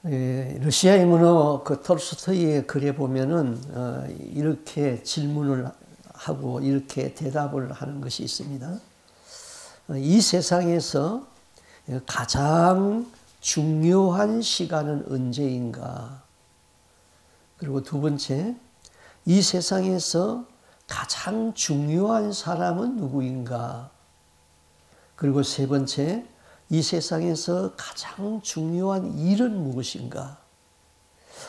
러시아의 문어 그 톨스토이의 글에 보면은 이렇게 질문을 하고 이렇게 대답을 하는 것이 있습니다. 이 세상에서 가장 중요한 시간은 언제인가? 그리고 두 번째, 이 세상에서 가장 중요한 사람은 누구인가? 그리고 세 번째, 이 세상에서 가장 중요한 일은 무엇인가?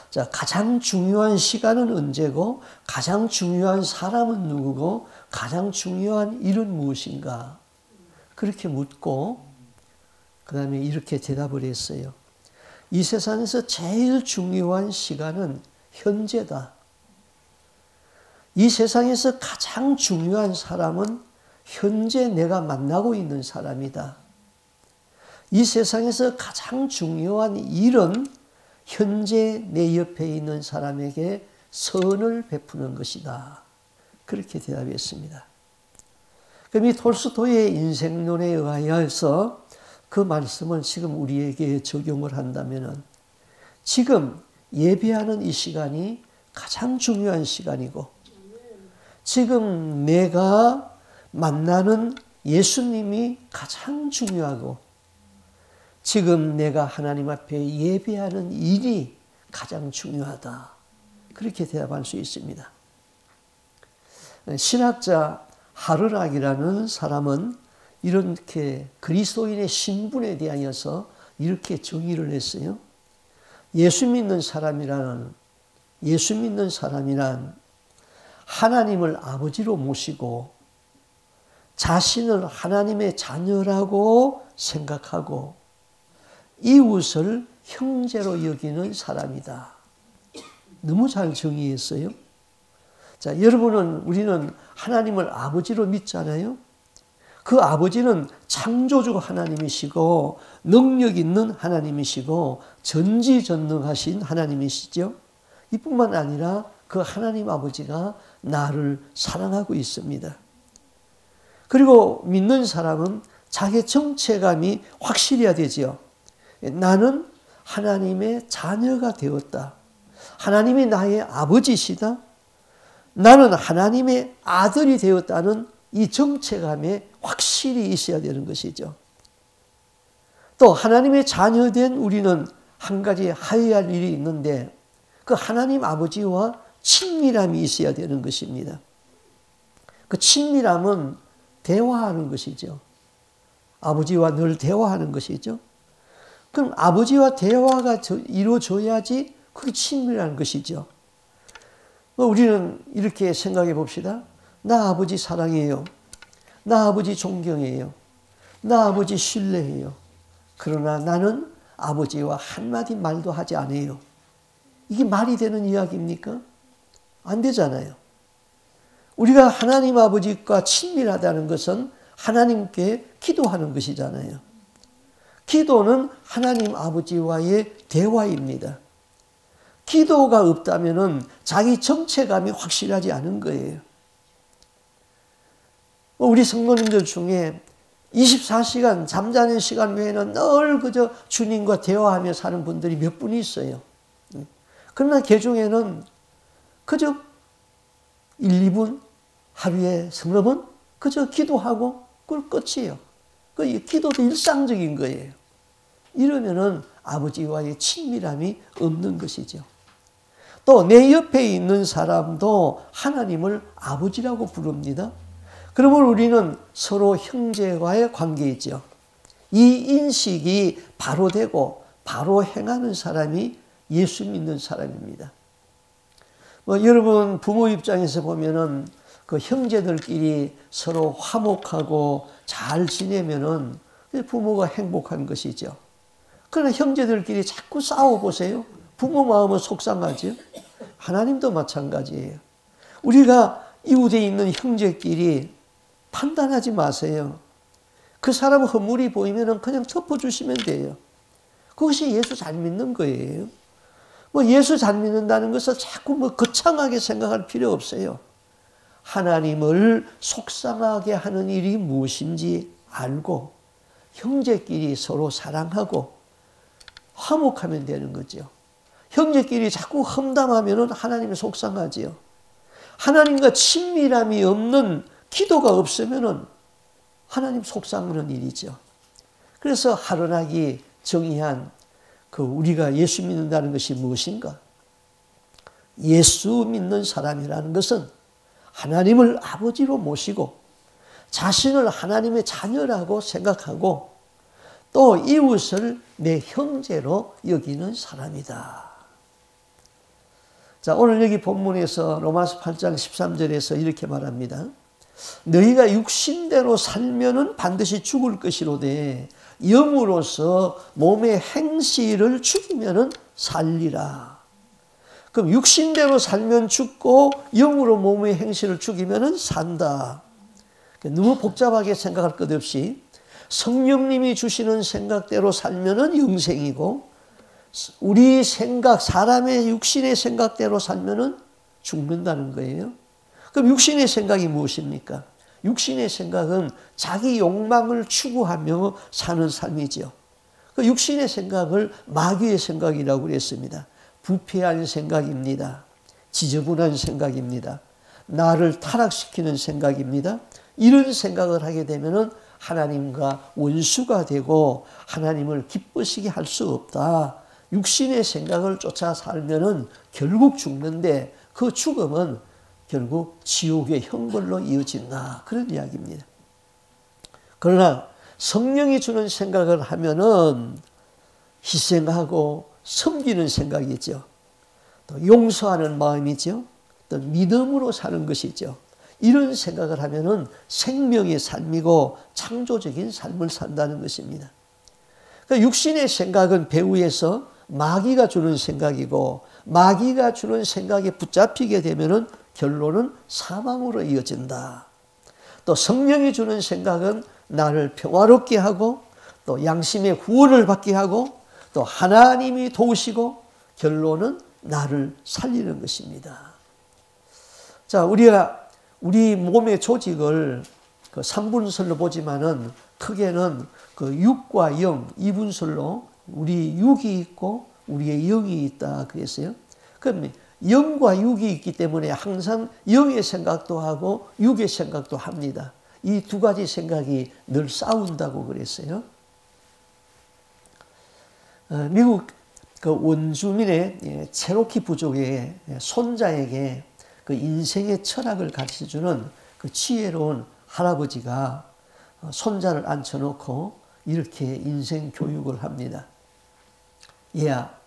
자, 가장 중요한 시간은 언제고, 가장 중요한 사람은 누구고, 가장 중요한 일은 무엇인가? 그렇게 묻고, 그 다음에 이렇게 대답을 했어요. 이 세상에서 제일 중요한 시간은 현재다. 이 세상에서 가장 중요한 사람은 현재 내가 만나고 있는 사람이다. 이 세상에서 가장 중요한 일은 현재 내 옆에 있는 사람에게 선을 베푸는 것이다. 그렇게 대답했습니다. 그럼 이 톨스토이의 인생론에 의하여서 그 말씀을 지금 우리에게 적용을 한다면 지금 예배하는 이 시간이 가장 중요한 시간이고 지금 내가 만나는 예수님이 가장 중요하고 지금 내가 하나님 앞에 예배하는 일이 가장 중요하다. 그렇게 대답할 수 있습니다. 신학자 하르락이라는 사람은 이렇게 그리스도인의 신분에 대하여서 이렇게 정의를 했어요. 예수 믿는 사람이란 하나님을 아버지로 모시고 자신을 하나님의 자녀라고 생각하고 이웃을 형제로 여기는 사람이다. 너무 잘 정의했어요. 자, 우리는 하나님을 아버지로 믿잖아요. 그 아버지는 창조주 하나님이시고 능력 있는 하나님이시고 전지전능하신 하나님이시죠. 이뿐만 아니라 그 하나님 아버지가 나를 사랑하고 있습니다. 그리고 믿는 사람은 자기 정체감이 확실해야 되죠. 나는 하나님의 자녀가 되었다. 하나님이 나의 아버지시다. 나는 하나님의 아들이 되었다는 이 정체감에 확실히 있어야 되는 것이죠. 또 하나님의 자녀된 우리는 한 가지 하여야 할 일이 있는데 그 하나님 아버지와 친밀함이 있어야 되는 것입니다. 그 친밀함은 대화하는 것이죠. 아버지와 늘 대화하는 것이죠. 그럼 아버지와 대화가 이루어져야지 그게 친밀한 것이죠. 우리는 이렇게 생각해 봅시다. 나 아버지 사랑해요. 나 아버지 존경해요. 나 아버지 신뢰해요. 그러나 나는 아버지와 한마디 말도 하지 않아요. 이게 말이 되는 이야기입니까? 안 되잖아요. 우리가 하나님 아버지과 친밀하다는 것은 하나님께 기도하는 것이잖아요. 기도는 하나님 아버지와의 대화입니다. 기도가 없다면 자기 정체감이 확실하지 않은 거예요. 우리 성도님들 중에 24시간 잠자는 시간 외에는 늘 그저 주님과 대화하며 사는 분들이 몇 분이 있어요. 그러나 그 중에는 그저 1, 2분 하루에 서너 번 그저 기도하고 그걸 끝이에요. 그 기도도 일상적인 거예요. 이러면은 아버지와의 친밀함이 없는 것이죠. 또 내 옆에 있는 사람도 하나님을 아버지라고 부릅니다. 그러면 우리는 서로 형제와의 관계이죠. 이 인식이 바로 되고 바로 행하는 사람이 예수 믿는 사람입니다. 여러분 부모 입장에서 보면은 그 형제들끼리 서로 화목하고 잘 지내면은 부모가 행복한 것이죠. 그러나 형제들끼리 자꾸 싸워보세요. 부모 마음은 속상하죠. 하나님도 마찬가지예요. 우리가 이웃에 있는 형제끼리 판단하지 마세요. 그 사람 허물이 보이면 그냥 덮어주시면 돼요. 그것이 예수 잘 믿는 거예요. 예수 잘 믿는다는 것을 자꾸 거창하게 생각할 필요 없어요. 하나님을 속상하게 하는 일이 무엇인지 알고 형제끼리 서로 사랑하고 화목하면 되는 거죠. 형제끼리 자꾸 험담하면 하나님이 속상하지요. 하나님과 친밀함이 없는 기도가 없으면 하나님 속상하는 일이죠. 그래서 하루나기 정의한 우리가 예수 믿는다는 것이 무엇인가? 예수 믿는 사람이라는 것은 하나님을 아버지로 모시고 자신을 하나님의 자녀라고 생각하고 또 이웃을 내 형제로 여기는 사람이다. 자, 오늘 여기 본문에서 로마서 8장 13절에서 이렇게 말합니다. 너희가 육신대로 살면은 반드시 죽을 것이로되 영으로서 몸의 행실을 죽이면은 살리라. 그럼 육신대로 살면 죽고 영으로 몸의 행실을 죽이면은 산다. 너무 복잡하게 생각할 것 없이 성령님이 주시는 생각대로 살면은 영생이고 우리 생각, 사람의 육신의 생각대로 살면은 죽는다는 거예요. 그럼 육신의 생각이 무엇입니까? 육신의 생각은 자기 욕망을 추구하며 사는 삶이죠. 그 육신의 생각을 마귀의 생각이라고 그랬습니다. 부패한 생각입니다. 지저분한 생각입니다. 나를 타락시키는 생각입니다. 이런 생각을 하게 되면은 하나님과 원수가 되고 하나님을 기쁘시게 할 수 없다. 육신의 생각을 쫓아 살면은 결국 죽는데 그 죽음은 결국 지옥의 형벌로 이어진다. 그런 이야기입니다. 그러나 성령이 주는 생각을 하면은 희생하고 섬기는 생각이죠. 또 용서하는 마음이죠. 또 믿음으로 사는 것이죠. 이런 생각을 하면은 생명의 삶이고 창조적인 삶을 산다는 것입니다. 그러니까 육신의 생각은 배후에서 마귀가 주는 생각이고 마귀가 주는 생각에 붙잡히게 되면은 결론은 사망으로 이어진다. 또 성령이 주는 생각은 나를 평화롭게 하고 또 양심의 구원을 받게 하고 또 하나님이 도우시고 결론은 나를 살리는 것입니다. 자, 우리 몸의 조직을 3분설로 보지만은 크게는 육과 영, 2분설로 우리 육이 있고 우리의 영이 있다 그랬어요. 그럼 영과 육이 있기 때문에 항상 영의 생각도 하고 육의 생각도 합니다. 이 두 가지 생각이 늘 싸운다고 그랬어요. 미국 원주민의 체로키 부족의 손자에게 인생의 철학을 가르쳐주는 지혜로운 할아버지가 손자를 앉혀놓고 이렇게 인생 교육을 합니다. 얘야,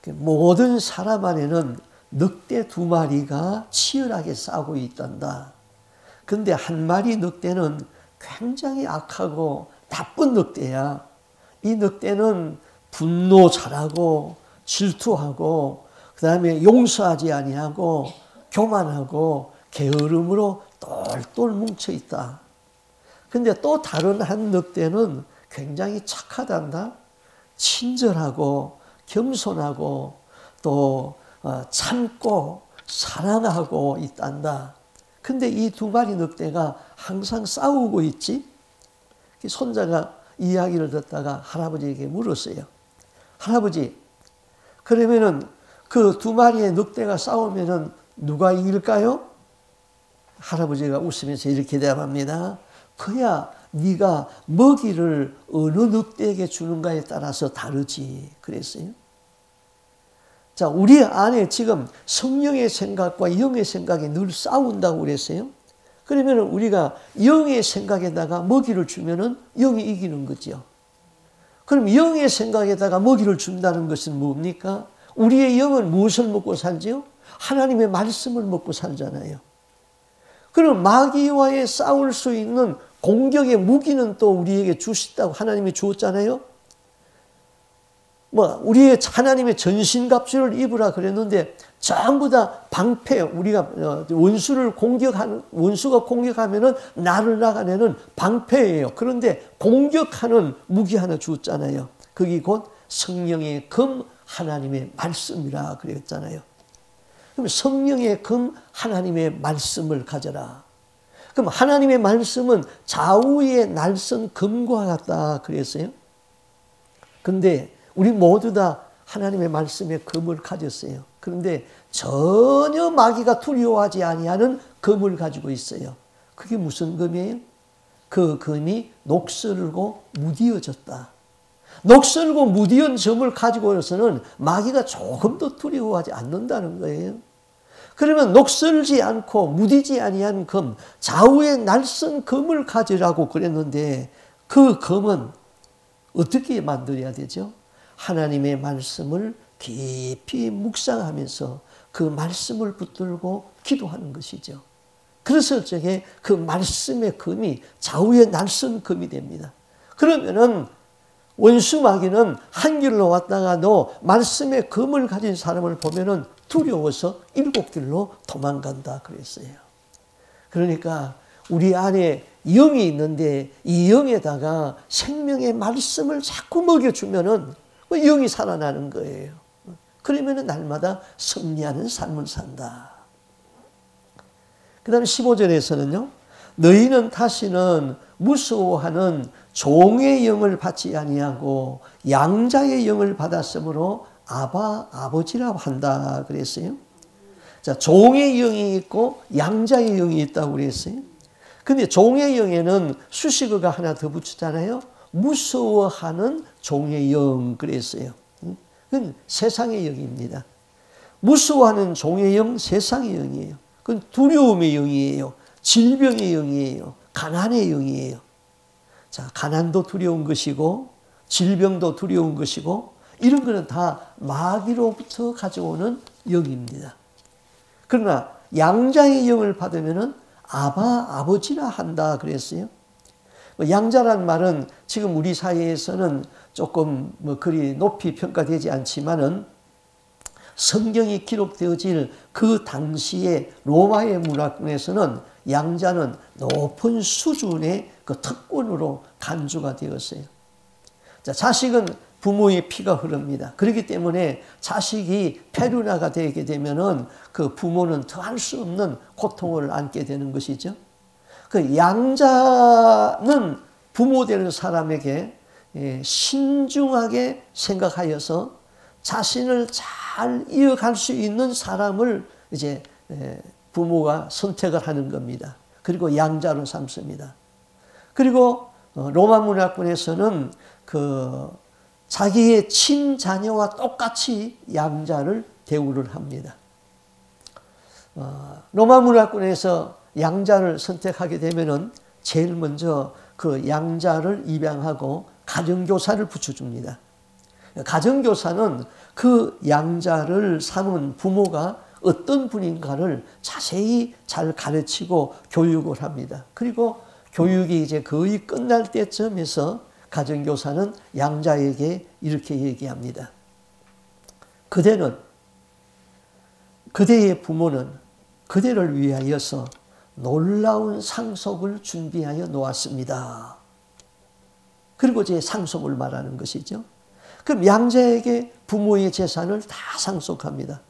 모든 사람 안에는 늑대 2마리가 치열하게 싸우고 있단다. 근데 한 마리 늑대는 굉장히 악하고 나쁜 늑대야. 이 늑대는 분노 잘하고 질투하고 그 다음에 용서하지 아니하고 교만하고 게으름으로 똘똘 뭉쳐있다. 근데 또 다른 한 늑대는 굉장히 착하단다. 친절하고 겸손하고 또 참고 사랑하고 있단다. 근데 이 2마리 늑대가 항상 싸우고 있지. 손자가 이야기를 듣다가 할아버지에게 물었어요. 할아버지, 그러면은 그 2마리의 늑대가 싸우면은 누가 이길까요? 할아버지가 웃으면서 이렇게 대답합니다. 그야 네가 먹이를 어느 늑대에게 주는가에 따라서 다르지. 그랬어요. 자, 우리 안에 지금 성령의 생각과 영의 생각이 늘 싸운다고 그랬어요. 그러면 우리가 영의 생각에다가 먹이를 주면은 영이 이기는 거죠. 그럼 영의 생각에다가 먹이를 준다는 것은 뭡니까? 우리의 영은 무엇을 먹고 살지요? 하나님의 말씀을 먹고 살잖아요. 그럼 마귀와의 싸울 수 있는 공격의 무기는 또 우리에게 주셨다고 하나님이 주었잖아요. 우리의 하나님의 전신갑주를 입으라 그랬는데 전부 다 방패, 우리가 원수가 공격하면은 나를 나가내는 방패예요. 그런데 공격하는 무기 하나 주었잖아요. 그게 곧 성령의 금 하나님의 말씀이라 그랬잖아요. 그럼 성령의 금 하나님의 말씀을 가져라. 그럼 하나님의 말씀은 좌우의 날선 금과 같다 그랬어요. 근데 우리 모두 다 하나님의 말씀에 검을 가졌어요. 그런데 전혀 마귀가 두려워하지 아니하는 검을 가지고 있어요. 그게 무슨 검이에요? 그 검이 녹슬고 무디어졌다. 녹슬고 무디은 점을 가지고서는 마귀가 조금도 두려워하지 않는다는 거예요. 그러면 녹슬지 않고 무디지 아니한 검, 좌우에 날선 검을 가지라고 그랬는데 그 검은 어떻게 만들어야 되죠? 하나님의 말씀을 깊이 묵상하면서 그 말씀을 붙들고 기도하는 것이죠. 그랬을 적에 그 말씀의 검이 좌우에 날선 검이 됩니다. 그러면은 원수 마귀는 한 길로 왔다가도 말씀의 검을 가진 사람을 보면은 두려워서 7길로 도망간다 그랬어요. 그러니까 우리 안에 영이 있는데 이 영에다가 생명의 말씀을 자꾸 먹여주면은 영이 살아나는 거예요. 그러면은 날마다 승리하는 삶을 산다. 그 다음에 15절에서는요. 너희는 다시는 무서워하는 종의 영을 받지 아니하고 양자의 영을 받았으므로 아바 아버지라 한다 그랬어요. 자, 종의 영이 있고 양자의 영이 있다고 그랬어요. 근데 종의 영에는 수식어가 하나 더 붙였잖아요. 무서워하는 종의 영 그랬어요. 그건 세상의 영입니다. 무서워하는 종의 영, 세상의 영이에요. 그건 두려움의 영이에요. 질병의 영이에요. 가난의 영이에요. 자, 가난도 두려운 것이고 질병도 두려운 것이고 이런 거는 다 마귀로부터 가져오는 영입니다. 그러나 양자의 영을 받으면은 아바 아버지라 한다 그랬어요. 양자란 말은 지금 우리 사회에서는 조금 그리 높이 평가되지 않지만은 성경이 기록되어질 그 당시의 로마의 문화권에서는 양자는 높은 수준의 그 특권으로 간주가 되었어요. 자, 자식은 부모의 피가 흐릅니다. 그렇기 때문에 자식이 페루나가 되게 되면은 그 부모는 더할 수 없는 고통을 안게 되는 것이죠. 그 양자는 부모 되는 사람에게 신중하게 생각하여서 자신을 잘 이어갈 수 있는 사람을 이제 부모가 선택을 하는 겁니다. 그리고 양자로 삼습니다. 그리고 로마 문화권에서는 그 자기의 친자녀와 똑같이 양자를 대우를 합니다. 로마 문화권에서 양자를 선택하게 되면은 제일 먼저 그 양자를 입양하고 가정교사를 붙여줍니다. 가정교사는 그 양자를 삼은 부모가 어떤 분인가를 자세히 잘 가르치고 교육을 합니다. 그리고 교육이 이제 거의 끝날 때쯤에서 가정교사는 양자에게 이렇게 얘기합니다. 그대의 부모는 그대를 위하여서 놀라운 상속을 준비하여 놓았습니다. 그리고 이제 상속을 말하는 것이죠. 그럼 양자에게 부모의 재산을 다 상속합니다.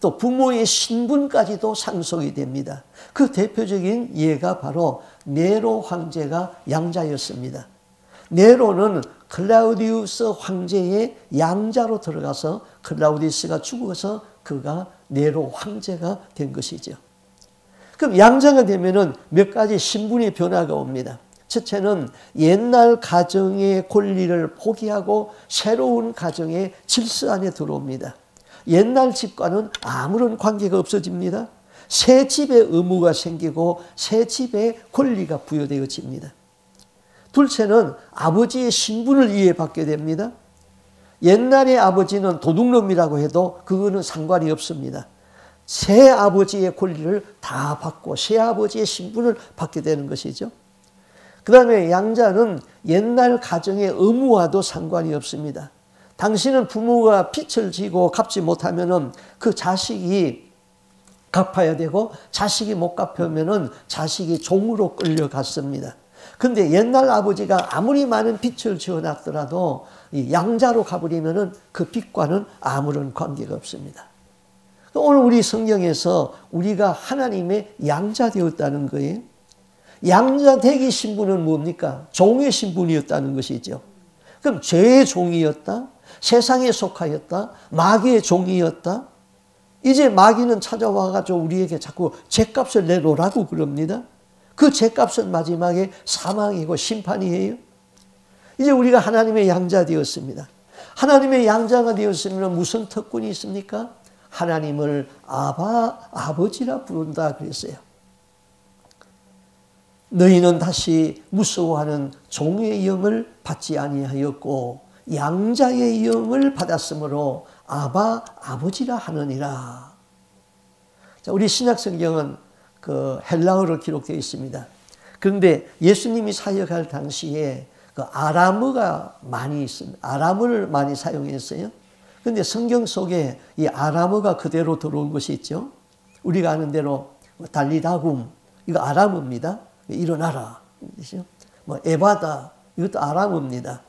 또 부모의 신분까지도 상속이 됩니다. 그 대표적인 예가 바로 네로 황제가 양자였습니다. 네로는 클라우디우스 황제의 양자로 들어가서 클라우디우스가 죽어서 그가 네로 황제가 된 것이죠. 그럼 양자가 되면은 몇 가지 신분의 변화가 옵니다. 첫째는 옛날 가정의 권리를 포기하고 새로운 가정의 질서 안에 들어옵니다. 옛날 집과는 아무런 관계가 없어집니다. 새 집의 의무가 생기고 새 집의 권리가 부여되어집니다. 둘째는 아버지의 신분을 이해받게 됩니다. 옛날의 아버지는 도둑놈이라고 해도 그거는 상관이 없습니다. 새 아버지의 권리를 다 받고 새 아버지의 신분을 받게 되는 것이죠. 그 다음에 양자는 옛날 가정의 의무와도 상관이 없습니다. 당신은 부모가 빚을 지고 갚지 못하면은 그 자식이 갚아야 되고 자식이 못 갚으면은 자식이 종으로 끌려갔습니다. 근데 옛날 아버지가 아무리 많은 빚을 지어놨더라도 양자로 가버리면은 그 빚과는 아무런 관계가 없습니다. 오늘 우리 성경에서 우리가 하나님의 양자 되었다는 거예요. 양자 되기 신분은 뭡니까? 종의 신분이었다는 것이죠. 그럼 죄의 종이었다? 세상에 속하였다. 마귀의 종이었다. 이제 마귀는 찾아와가지고 우리에게 자꾸 죗값을 내놓으라고 그럽니다. 그 죗값은 마지막에 사망이고 심판이에요. 이제 우리가 하나님의 양자 되었습니다. 하나님의 양자가 되었으면 무슨 특권이 있습니까? 하나님을 아버지라 부른다 그랬어요. 너희는 다시 무서워하는 종의 영을 받지 아니하였고 양자의 영을 받았으므로 아버지라 하느니라. 자, 우리 신약성경은 그 헬라어로 기록되어 있습니다. 그런데 예수님이 사역할 당시에 그 아람어가 많이 있습니다. 아람어를 많이 사용했어요. 그런데 성경 속에 이 아람어가 그대로 들어온 것이 있죠. 우리가 아는 대로 달리다굼 이거 아람어입니다. 일어나라 뜻이죠. 뭐 에바다 이것도 아람어입니다.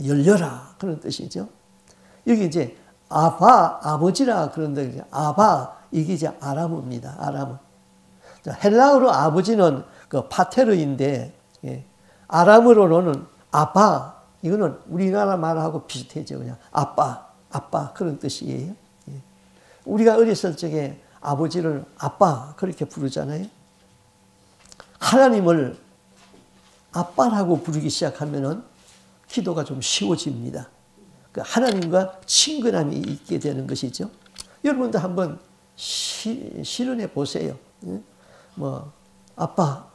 열려라 그런 뜻이죠. 여기 이제 아버지라 그런데 이게 이제 아람어입니다. 아람어. 헬라어로 아버지는 그 파테르인데 아람어로는 이거는 우리나라 말하고 비슷해져. 그냥 아빠 그런 뜻이에요. 우리가 어렸을 적에 아버지를 아빠 그렇게 부르잖아요. 하나님을 아빠라고 부르기 시작하면은 기도가 좀 쉬워집니다. 하나님과 친근함이 있게 되는 것이죠. 여러분도 한번 실현해 보세요. 뭐 아빠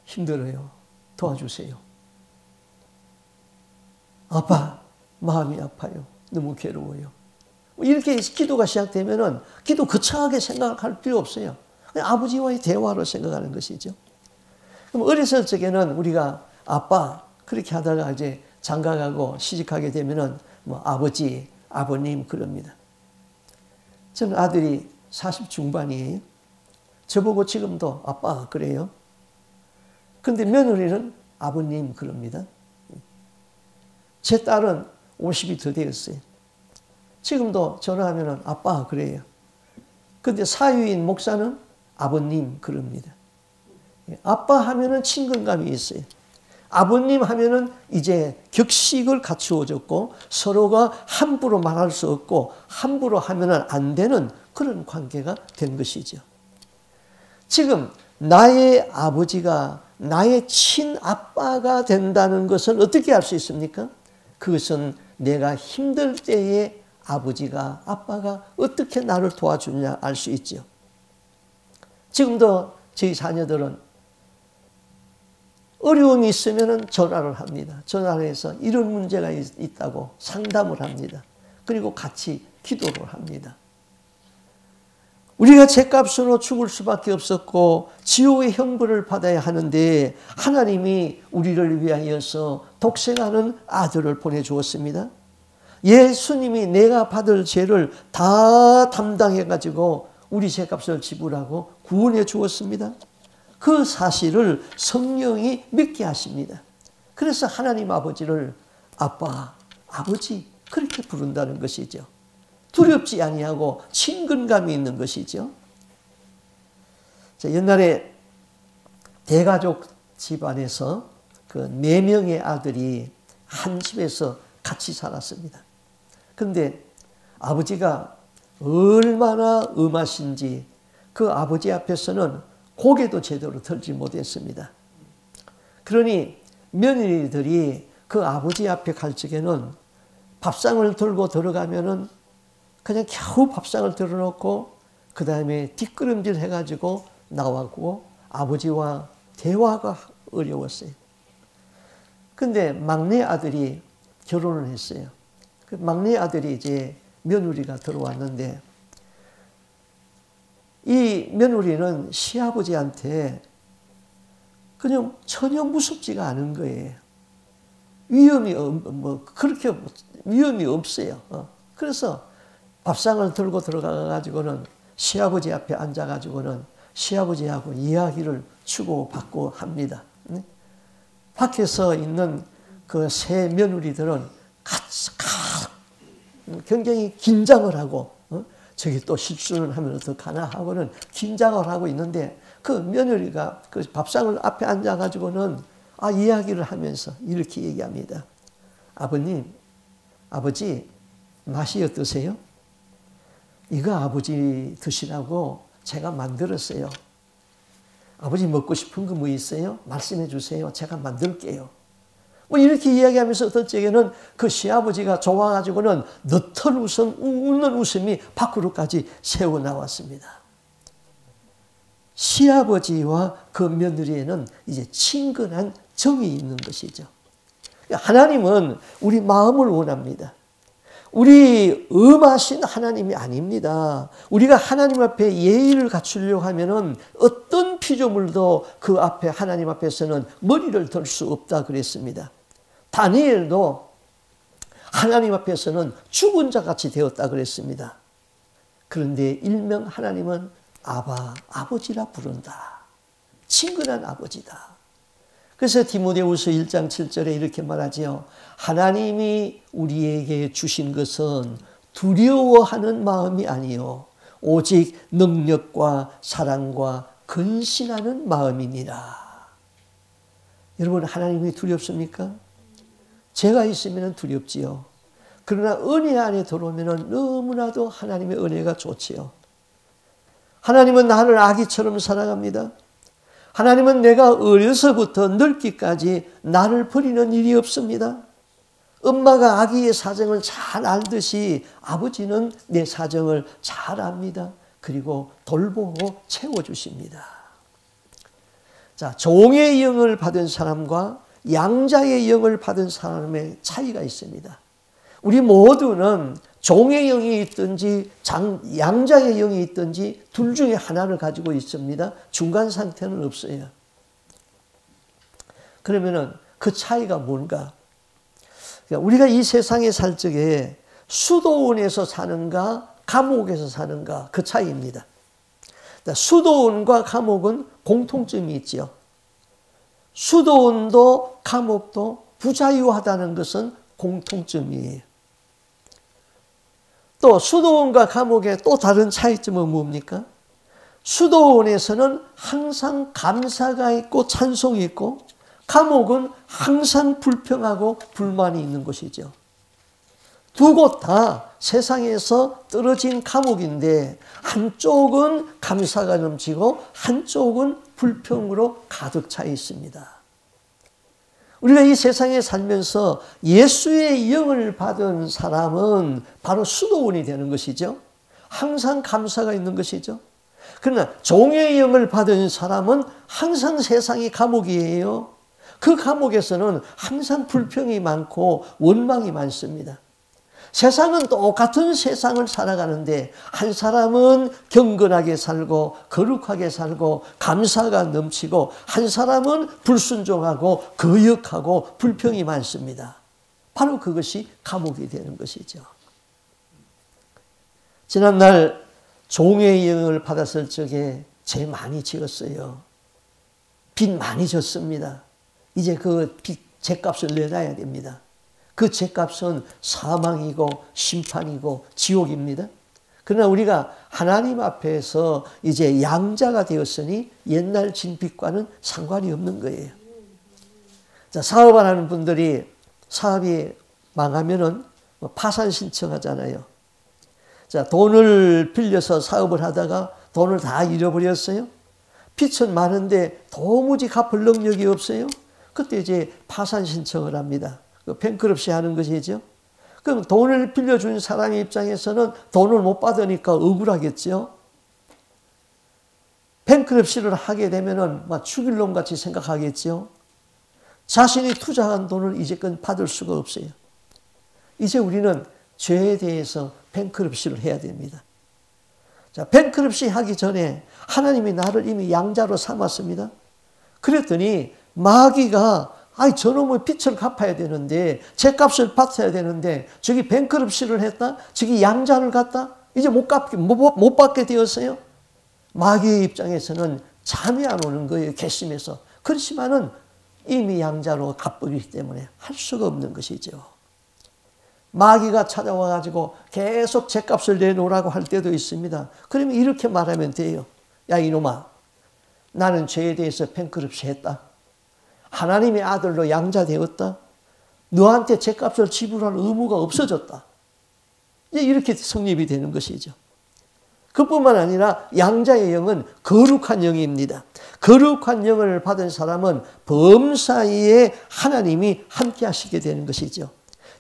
힘들어요. 도와주세요. 아빠 마음이 아파요. 너무 괴로워요. 이렇게 기도가 시작되면은 기도 거창하게 생각할 필요 없어요. 그냥 아버지와의 대화로 생각하는 것이죠. 그럼 어렸을 적에는 우리가 아빠 그렇게 하다가 이제 장가가고 시집가게 되면은 뭐 아버지, 아버님 그럽니다. 저는 아들이 40 중반이에요. 저보고 지금도 아빠 그래요. 근데 며느리는 아버님 그럽니다. 제 딸은 50이 더 되었어요. 지금도 전화하면은 아빠 그래요. 근데 사위인 목사는 아버님 그럽니다. 아빠 하면은 친근감이 있어요. 아버님 하면은 이제 격식을 갖추어졌고 서로가 함부로 말할 수 없고 함부로 하면은 안 되는 그런 관계가 된 것이죠. 지금 나의 아버지가 나의 친아빠가 된다는 것을 어떻게 알 수 있습니까? 그것은 내가 힘들 때에 아빠가 어떻게 나를 도와주냐 알 수 있죠. 지금도 저희 자녀들은 어려움이 있으면 전화를 합니다. 전화를 해서 이런 문제가 있다고 상담을 합니다. 그리고 같이 기도를 합니다. 우리가 죗값으로 죽을 수밖에 없었고 지옥의 형벌을 받아야 하는데 하나님이 우리를 위하여서 독생하는 아들을 보내주었습니다. 예수님이 내가 받을 죄를 다 담당해가지고 우리 죗값을 지불하고 구원해 주었습니다. 그 사실을 성령이 믿게 하십니다. 그래서 하나님 아버지를 아빠, 아버지 그렇게 부른다는 것이죠. 두렵지 아니하고 친근감이 있는 것이죠. 옛날에 대가족 집안에서 그 4명의 아들이 한 집에서 같이 살았습니다. 그런데 아버지가 얼마나 엄하신지 그 아버지 앞에서는 고개도 제대로 들지 못했습니다. 그러니 며느리들이 그 아버지 앞에 갈 적에는 밥상을 들고 들어가면은 그냥 겨우 밥상을 들어놓고 그 다음에 뒷걸음질 해가지고 나왔고 아버지와 대화가 어려웠어요. 근데 막내 아들이 결혼을 했어요. 그 막내 아들이 이제 며느리가 들어왔는데 이 며느리는 시아버지한테 그냥 전혀 무섭지가 않은 거예요. 그렇게 위험이 없어요. 그래서 밥상을 들고 들어가가지고는 시아버지 앞에 앉아가지고는 시아버지하고 이야기를 주고받고 합니다. 밖에서 있는 그 세 며느리들은 굉장히 긴장을 하고 저기 또 실수를 하면 어떡하나 하고는 긴장을 하고 있는데 그 며느리가 그 밥상을 앞에 앉아가지고는 이야기를 하면서 이렇게 얘기합니다. 아버님, 아버지, 맛이 어떠세요? 이거 아버지 드시라고 제가 만들었어요. 아버지 먹고 싶은 거 뭐 있어요? 말씀해 주세요. 제가 만들게요. 뭐 이렇게 이야기하면서 어떤 적에는 그 시아버지가 좋아가지고는 너털 웃는 웃음이 밖으로까지 새어나왔습니다. 시아버지와 그 며느리에는 이제 친근한 정이 있는 것이죠. 하나님은 우리 마음을 원합니다. 우리 엄하신 하나님이 아닙니다. 우리가 하나님 앞에 예의를 갖추려고 하면은 어떤 피조물도 그 앞에 하나님 앞에서는 머리를 들 수 없다 그랬습니다. 다니엘도 하나님 앞에서는 죽은 자 같이 되었다 그랬습니다. 그런데 일명 하나님은 아버지라 부른다. 친근한 아버지다. 그래서 디모데후서 1장 7절에 이렇게 말하지요. 하나님이 우리에게 주신 것은 두려워하는 마음이 아니요 오직 능력과 사랑과 근신하는 마음이니라. 여러분, 하나님이 두렵습니까? 제가 있으면 두렵지요. 그러나 은혜 안에 들어오면 너무나도 하나님의 은혜가 좋지요. 하나님은 나를 아기처럼 사랑합니다. 하나님은 내가 어려서부터 늙기까지 나를 버리는 일이 없습니다. 엄마가 아기의 사정을 잘 알듯이 아버지는 내 사정을 잘 압니다. 그리고 돌보고 채워주십니다. 자, 종의 영을 받은 사람과 양자의 영을 받은 사람의 차이가 있습니다. 우리 모두는 종의 영이 있든지 양자의 영이 있든지 둘 중에 하나를 가지고 있습니다. 중간 상태는 없어요. 그러면은 그 차이가 뭔가? 그러니까 우리가 이 세상에 살 적에 수도원에서 사는가 감옥에서 사는가 그 차이입니다. 수도원과 감옥은 공통점이 있죠. 수도원도 감옥도 부자유하다는 것은 공통점이에요. 또 수도원과 감옥의 또 다른 차이점은 뭡니까? 수도원에서는 항상 감사가 있고 찬송이 있고 감옥은 항상 불평하고 불만이 있는 것이죠. 두 곳 다 세상에서 떨어진 감옥인데 한쪽은 감사가 넘치고 한쪽은 불평으로 가득 차 있습니다. 우리가 이 세상에 살면서 예수의 영을 받은 사람은 바로 수도원이 되는 것이죠. 항상 감사가 있는 것이죠. 그러나 종의 영을 받은 사람은 항상 세상이 감옥이에요. 그 감옥에서는 항상 불평이 많고 원망이 많습니다. 세상은 똑같은 세상을 살아가는데 한 사람은 경건하게 살고 거룩하게 살고 감사가 넘치고 한 사람은 불순종하고 거역하고 불평이 많습니다. 바로 그것이 감옥이 되는 것이죠. 지난날 종의 영을 받았을 적에 죄 많이 지었어요. 빚 많이 졌습니다. 이제 그 빚 죄값을 내놔야 됩니다. 그 죄값은 사망이고 심판이고 지옥입니다. 그러나 우리가 하나님 앞에서 이제 양자가 되었으니 옛날 진 빚과는 상관이 없는 거예요. 자, 사업을 하는 분들이 사업이 망하면은 파산 신청하잖아요. 자, 돈을 빌려서 사업을 하다가 돈을 다 잃어버렸어요. 빚은 많은데 도무지 갚을 능력이 없어요. 그때 이제 파산 신청을 합니다. 뱅크럽시 하는 것이죠. 그럼 돈을 빌려준 사람의 입장에서는 돈을 못 받으니까 억울하겠죠. 뱅크럽시를 하게 되면은 막 죽일 놈 같이 생각하겠죠. 자신이 투자한 돈을 이제껏 받을 수가 없어요. 이제 우리는 죄에 대해서 뱅크럽시를 해야 됩니다. 자, 뱅크럽시 하기 전에 하나님이 나를 이미 양자로 삼았습니다. 그랬더니 마귀가 저놈의 빚을 갚아야 되는데 죄값을 받아야 되는데 저기 뱅크럽시를 했다? 저기 양자를 갔다? 이제 못 받게 되었어요. 마귀의 입장에서는 잠이 안 오는 거예요. 괘씸해서. 그렇지만은 이미 양자로 갚기 때문에 할 수가 없는 것이죠. 마귀가 찾아와 가지고 계속 죄값을 내놓으라고 할 때도 있습니다. 그러면 이렇게 말하면 돼요. 야 이놈아, 나는 죄에 대해서 뱅크럽시 했다. 하나님의 아들로 양자되었다. 너한테 죄값을 지불할 의무가 없어졌다. 이제 이렇게 성립이 되는 것이죠. 그뿐만 아니라 양자의 영은 거룩한 영입니다. 거룩한 영을 받은 사람은 범사에 하나님이 함께 하시게 되는 것이죠.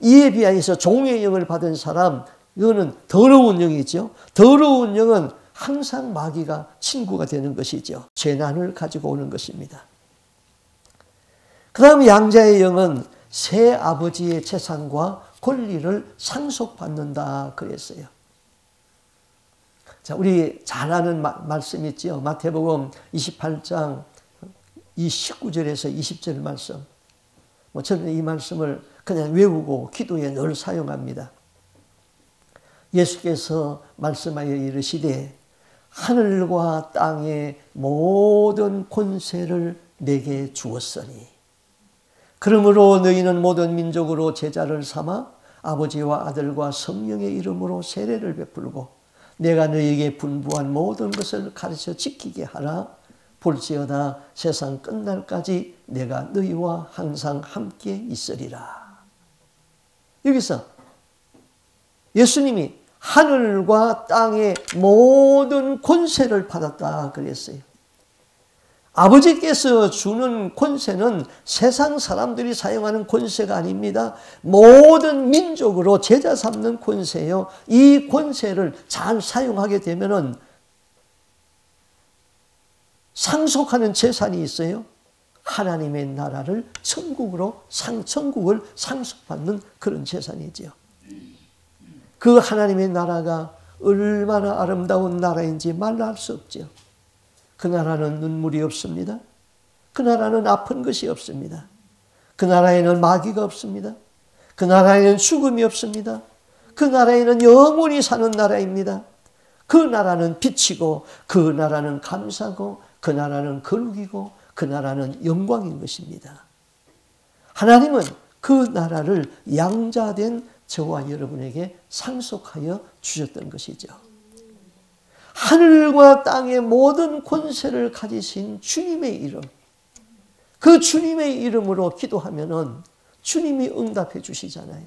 이에 비하여서 종의 영을 받은 사람, 이거는 더러운 영이죠. 더러운 영은 항상 마귀가 친구가 되는 것이죠. 재난을 가지고 오는 것입니다. 그 다음 양자의 영은 새 아버지의 재산과 권리를 상속받는다 그랬어요. 자, 우리 잘 아는 말씀 있죠. 마태복음 28장 이 19절에서 20절 말씀. 저는 이 말씀을 그냥 외우고 기도에 늘 사용합니다. 예수께서 말씀하여 이르시되 하늘과 땅의 모든 권세를 내게 주었으니 그러므로 너희는 모든 민족으로 제자를 삼아 아버지와 아들과 성령의 이름으로 세례를 베풀고 내가 너희에게 분부한 모든 것을 가르쳐 지키게 하라. 볼지어다 세상 끝날까지 내가 너희와 항상 함께 있으리라. 여기서 예수님이 하늘과 땅의 모든 권세를 받았다 그랬어요. 아버지께서 주는 권세는 세상 사람들이 사용하는 권세가 아닙니다. 모든 민족으로 제자 삼는 권세요. 이 권세를 잘 사용하게 되면은 상속하는 재산이 있어요. 하나님의 나라를 천국을 상속받는 그런 재산이지요. 그 하나님의 나라가 얼마나 아름다운 나라인지 말로 할 수 없죠. 그 나라는 눈물이 없습니다. 그 나라는 아픈 것이 없습니다. 그 나라에는 마귀가 없습니다. 그 나라에는 죽음이 없습니다. 그 나라에는 영원히 사는 나라입니다. 그 나라는 빛이고 그 나라는 감사고 그 나라는 거룩이고 그 나라는 영광인 것입니다. 하나님은 그 나라를 양자된 저와 여러분에게 상속하여 주셨던 것이죠. 하늘과 땅의 모든 권세를 가지신 주님의 이름, 그 주님의 이름으로 기도하면은 주님이 응답해 주시잖아요.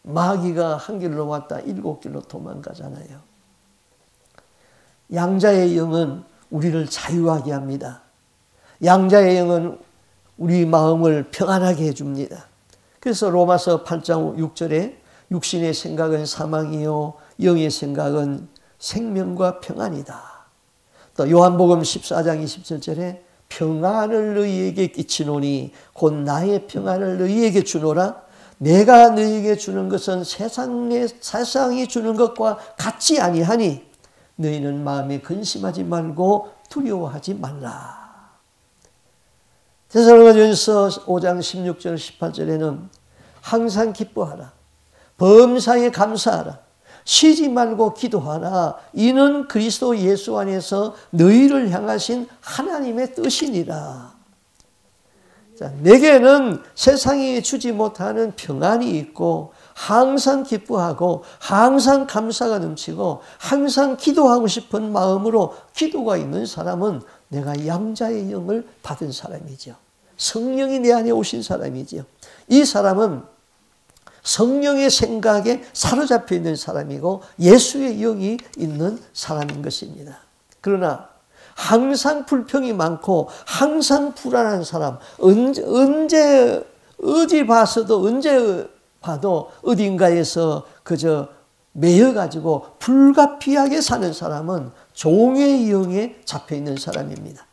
마귀가 한 길로 왔다 7길로 도망가잖아요. 양자의 영은 우리를 자유하게 합니다. 양자의 영은 우리 마음을 평안하게 해줍니다. 그래서 로마서 8장 6절에 육신의 생각은 사망이요 영의 생각은 생명과 평안이다. 또 요한복음 14장 27절에 평안을 너희에게 끼치노니 곧 나의 평안을 너희에게 주노라. 내가 너희에게 주는 것은 세상이 주는 것과 같지 아니하니 너희는 마음에 근심하지 말고 두려워하지 말라. 데살로니가전서 5장 16절 18절에는 항상 기뻐하라. 범사에 감사하라. 쉬지 말고 기도하라. 이는 그리스도 예수 안에서 너희를 향하신 하나님의 뜻이니라. 자, 내게는 세상이 주지 못하는 평안이 있고 항상 기뻐하고 항상 감사가 넘치고 항상 기도하고 싶은 마음으로 기도가 있는 사람은 내가 양자의 영을 받은 사람이죠. 성령이 내 안에 오신 사람이죠. 이 사람은 성령의 생각에 사로잡혀 있는 사람이고 예수의 영이 있는 사람인 것입니다. 그러나 항상 불평이 많고 항상 불안한 사람, 언제 어디 봐서도 언제 봐도 어딘가에서 그저 매여가지고 불가피하게 사는 사람은 종의 영에 잡혀있는 사람입니다.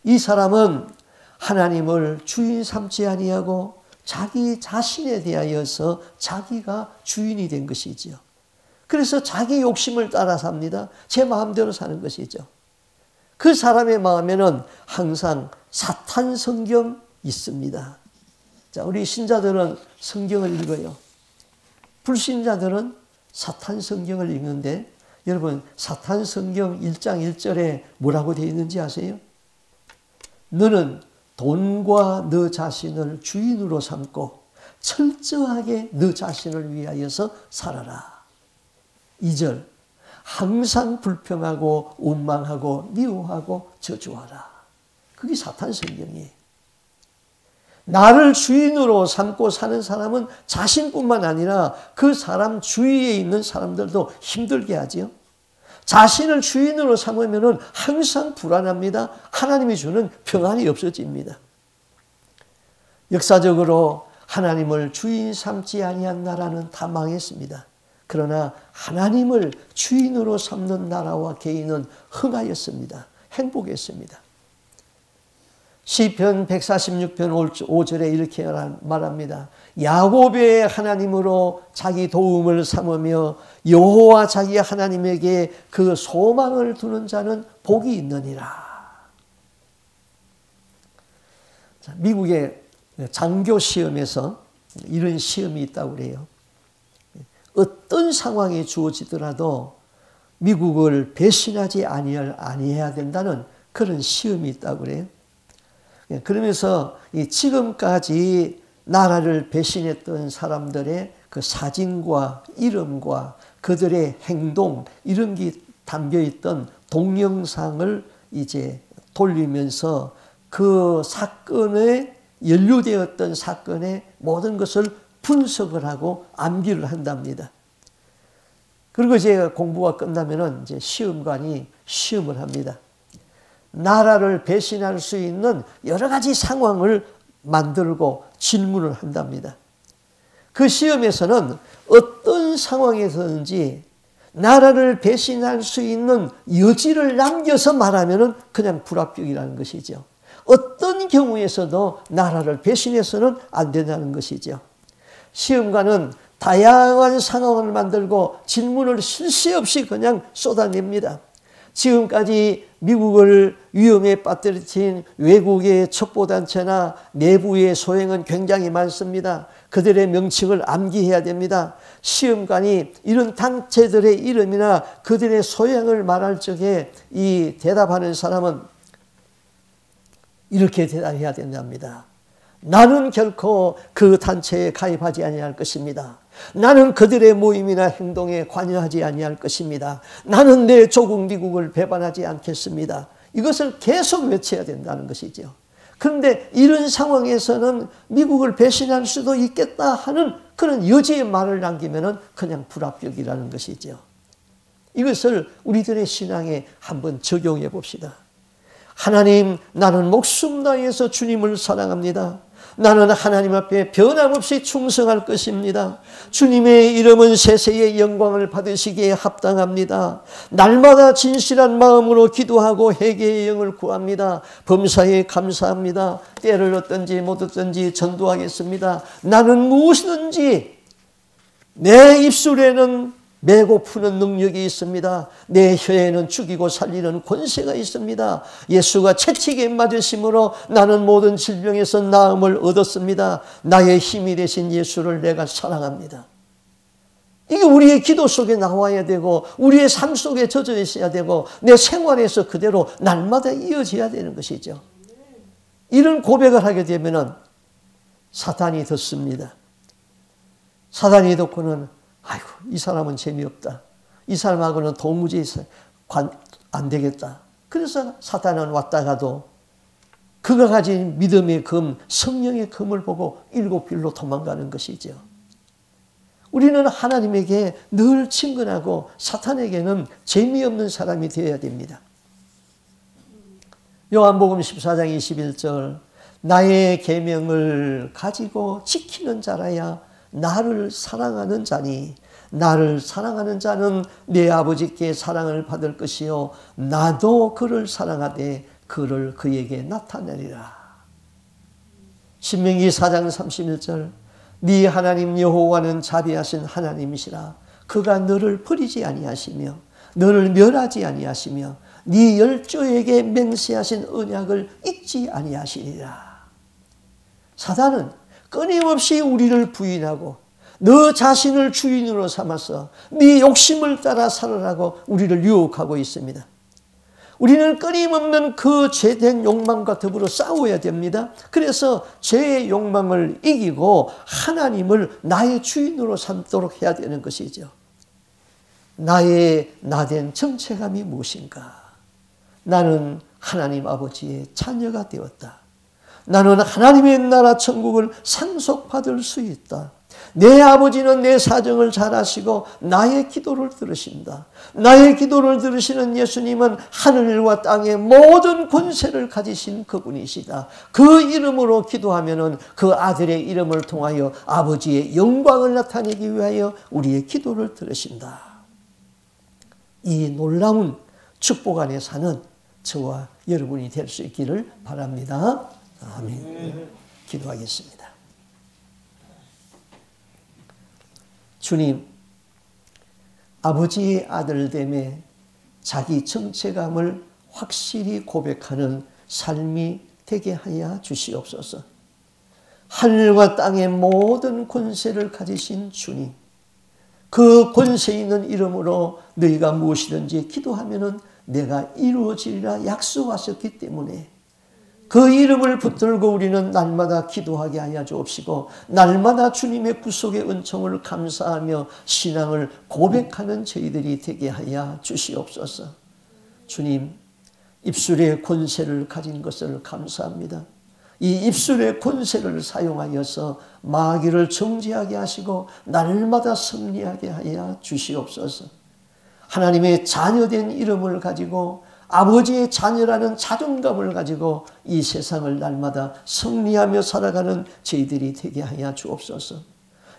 이 사람은 하나님을 주인 삼지 아니하고 자기 자신에 대하여서 자기가 주인이 된 것이지요. 그래서 자기 욕심을 따라 삽니다. 제 마음대로 사는 것이죠. 그 사람의 마음에는 항상 사탄 성경 있습니다. 자, 우리 신자들은 성경을 읽어요. 불신자들은 사탄 성경을 읽는데 여러분 사탄 성경 1장 1절에 뭐라고 되어 있는지 아세요? 너는 돈과 너 자신을 주인으로 삼고 철저하게 너 자신을 위하여서 살아라. 2절 항상 불평하고 원망하고 미워하고 저주하라. 그게 사탄 성경이에요. 나를 주인으로 삼고 사는 사람은 자신뿐만 아니라 그 사람 주위에 있는 사람들도 힘들게 하지요. 자신을 주인으로 삼으면 항상 불안합니다. 하나님이 주는 평안이 없어집니다. 역사적으로 하나님을 주인 삼지 아니한 나라는 다 망했습니다. 그러나 하나님을 주인으로 삼는 나라와 개인은 흥하였습니다. 행복했습니다. 시편 146편 5절에 이렇게 말합니다. 야곱의 하나님으로 자기 도움을 삼으며 여호와 자기 하나님에게 그 소망을 두는 자는 복이 있느니라. 미국의 장교 시험에서 이런 시험이 있다고 그래요. 어떤 상황이 주어지더라도 미국을 배신하지 아니해야 된다는 그런 시험이 있다고 그래요. 그러면서 지금까지 나라를 배신했던 사람들의 그 사진과 이름과 그들의 행동 이런 게 담겨 있던 동영상을 이제 돌리면서 그 사건에 연루되었던 사건의 모든 것을 분석을 하고 암기를 한답니다. 그리고 이제 공부가 끝나면은 이제 시험관이 시험을 합니다. 나라를 배신할 수 있는 여러 가지 상황을 만들고 질문을 한답니다. 그 시험에서는 어떤 상황에서든지 나라를 배신할 수 있는 여지를 남겨서 말하면 그냥 불합격이라는 것이죠. 어떤 경우에서도 나라를 배신해서는 안 된다는 것이죠. 시험관은 다양한 상황을 만들고 질문을 쉴 새 없이 그냥 쏟아냅니다. 지금까지 미국을 위험에 빠뜨린 외국의 첩보단체나 내부의 소행은 굉장히 많습니다. 그들의 명칭을 암기해야 됩니다. 시험관이 이런 단체들의 이름이나 그들의 소행을 말할 적에 이 대답하는 사람은 이렇게 대답해야 된답니다. 나는 결코 그 단체에 가입하지 아니할 것입니다. 나는 그들의 모임이나 행동에 관여하지 아니할 것입니다. 나는 내 조국 미국을 배반하지 않겠습니다. 이것을 계속 외쳐야 된다는 것이죠. 그런데 이런 상황에서는 미국을 배신할 수도 있겠다 하는 그런 여지의 말을 남기면 그냥 불합격이라는 것이죠. 이것을 우리들의 신앙에 한번 적용해 봅시다. 하나님, 나는 목숨 다해서 주님을 사랑합니다. 나는 하나님 앞에 변함없이 충성할 것입니다. 주님의 이름은 세세의 영광을 받으시기에 합당합니다. 날마다 진실한 마음으로 기도하고 회개의 영을 구합니다. 범사에 감사합니다. 때를 얻든지 못 얻든지 전도하겠습니다. 나는 무엇이든지 내 입술에는 메고 푸는 능력이 있습니다. 내 혀에는 죽이고 살리는 권세가 있습니다. 예수가 채찍에 맞으심으로 나는 모든 질병에서 나음을 얻었습니다. 나의 힘이 되신 예수를 내가 사랑합니다. 이게 우리의 기도 속에 나와야 되고 우리의 삶 속에 젖어 있어야 되고 내 생활에서 그대로 날마다 이어져야 되는 것이죠. 이런 고백을 하게 되면 사탄이 듣습니다. 사탄이 듣고는 아이고, 이 사람은 재미없다. 이 사람하고는 도무지 안 되겠다. 그래서 사탄은 왔다가도 그가 가진 믿음의 금, 성령의 금을 보고 일곱 길로 도망가는 것이죠. 우리는 하나님에게 늘 친근하고 사탄에게는 재미없는 사람이 되어야 됩니다. 요한복음 14장 21절 나의 계명을 가지고 지키는 자라야 나를 사랑하는 자니 나를 사랑하는 자는 내 아버지께 사랑을 받을 것이요 나도 그를 사랑하되 그를 그에게 나타내리라. 신명기 4장 31절 네 하나님 여호와는 자비하신 하나님이시라. 그가 너를 버리지 아니하시며 너를 멸하지 아니하시며 네 열조에게 맹세하신 언약을 잊지 아니하시리라. 사단은 끊임없이 우리를 부인하고 너 자신을 주인으로 삼아서 네 욕심을 따라 살아라고 우리를 유혹하고 있습니다. 우리는 끊임없는 그 죄된 욕망과 더불어 싸워야 됩니다. 그래서 죄의 욕망을 이기고 하나님을 나의 주인으로 삼도록 해야 되는 것이죠. 나의 나된 정체감이 무엇인가? 나는 하나님 아버지의 자녀가 되었다. 나는 하나님의 나라 천국을 상속받을 수 있다. 내 아버지는 내 사정을 잘 아시고 나의 기도를 들으신다. 나의 기도를 들으시는 예수님은 하늘과 땅의 모든 권세를 가지신 그분이시다. 그 이름으로 기도하면은 그 아들의 이름을 통하여 아버지의 영광을 나타내기 위하여 우리의 기도를 들으신다. 이 놀라운 축복 안에 사는 저와 여러분이 될 수 있기를 바랍니다. 아멘. 기도하겠습니다. 주님, 아버지의 아들됨에 자기 정체감을 확실히 고백하는 삶이 되게 하여 주시옵소서. 하늘과 땅의 모든 권세를 가지신 주님, 그 권세 있는 이름으로 너희가 무엇이든지 기도하면은 내가 이루어지리라 약속하셨기 때문에 그 이름을 붙들고 우리는 날마다 기도하게 하여 주옵시고 날마다 주님의 구속의 은총을 감사하며 신앙을 고백하는 저희들이 되게 하여 주시옵소서. 주님, 입술의 권세를 가진 것을 감사합니다. 이 입술의 권세를 사용하여서 마귀를 정죄하게 하시고 날마다 승리하게 하여 주시옵소서. 하나님의 자녀된 이름을 가지고 아버지의 자녀라는 자존감을 가지고 이 세상을 날마다 승리하며 살아가는 저희들이 되게 하여 주옵소서.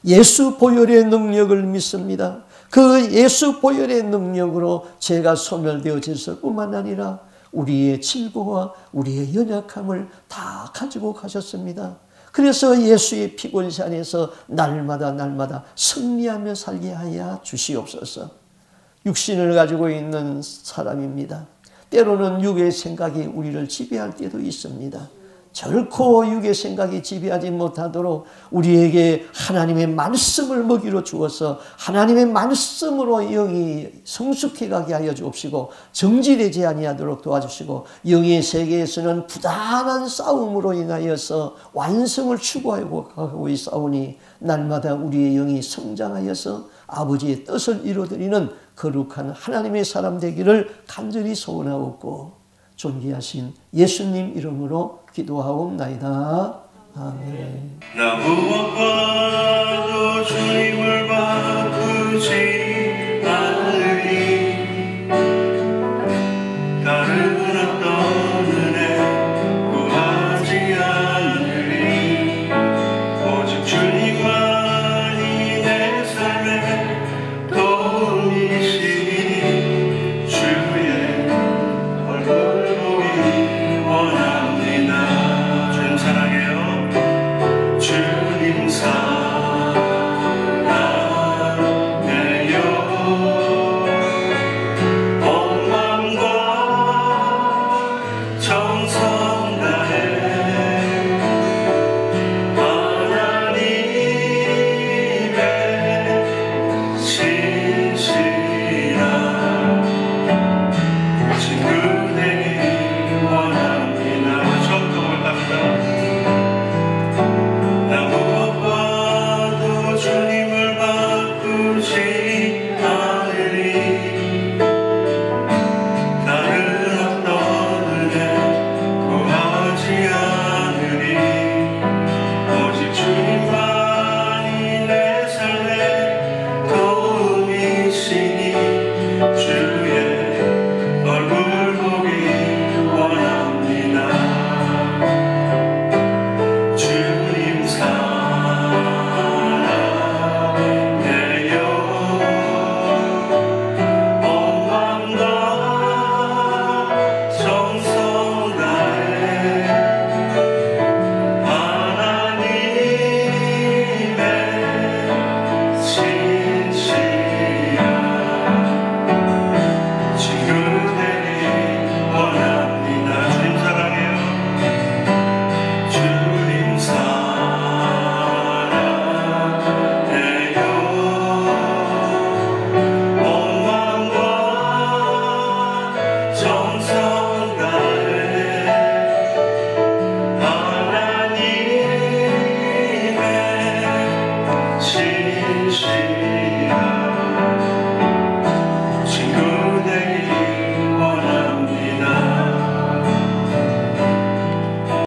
예수 보혈의 능력을 믿습니다. 그 예수 보혈의 능력으로 죄가 소멸되어질 뿐만 아니라 우리의 질고와 우리의 연약함을 다 가지고 가셨습니다. 그래서 예수의 피권세 안에서 날마다 승리하며 살게 하여 주시옵소서. 육신을 가지고 있는 사람입니다. 때로는 육의 생각이 우리를 지배할 때도 있습니다. 결코 육의 생각이 지배하지 못하도록 우리에게 하나님의 말씀을 먹이로 주어서 하나님의 말씀으로 영이 성숙해 가게 하여 주옵시고 정지되지 아니하도록 도와주시고 영의 세계에서는 부단한 싸움으로 인하여서 완성을 추구하고 있사오니 날마다 우리의 영이 성장하여서 아버지의 뜻을 이루어드리는 거룩한 하나님의 사람 되기를 간절히 소원하옵고 존귀하신 예수님 이름으로 기도하옵나이다. 아멘. 나 무엇과도 주님을 바꾸지 않으리. 다른 어떤 은혜 구하지 않으리. 오직 주님만이 내 삶의 도움이시니 주의 얼굴 보기 원합니다. 주님 사랑해요. 주님 사랑해요. 온 마음과 정성 다해 하나님의 신실한 친구 되기 원합니다. 처음부터 고백합니다. 나 무엇과도 주님을 바꾸지 않으리. 다른 어떤 은혜 구하지 않으리. 오직 주님만이 내 삶의 도움이시니 주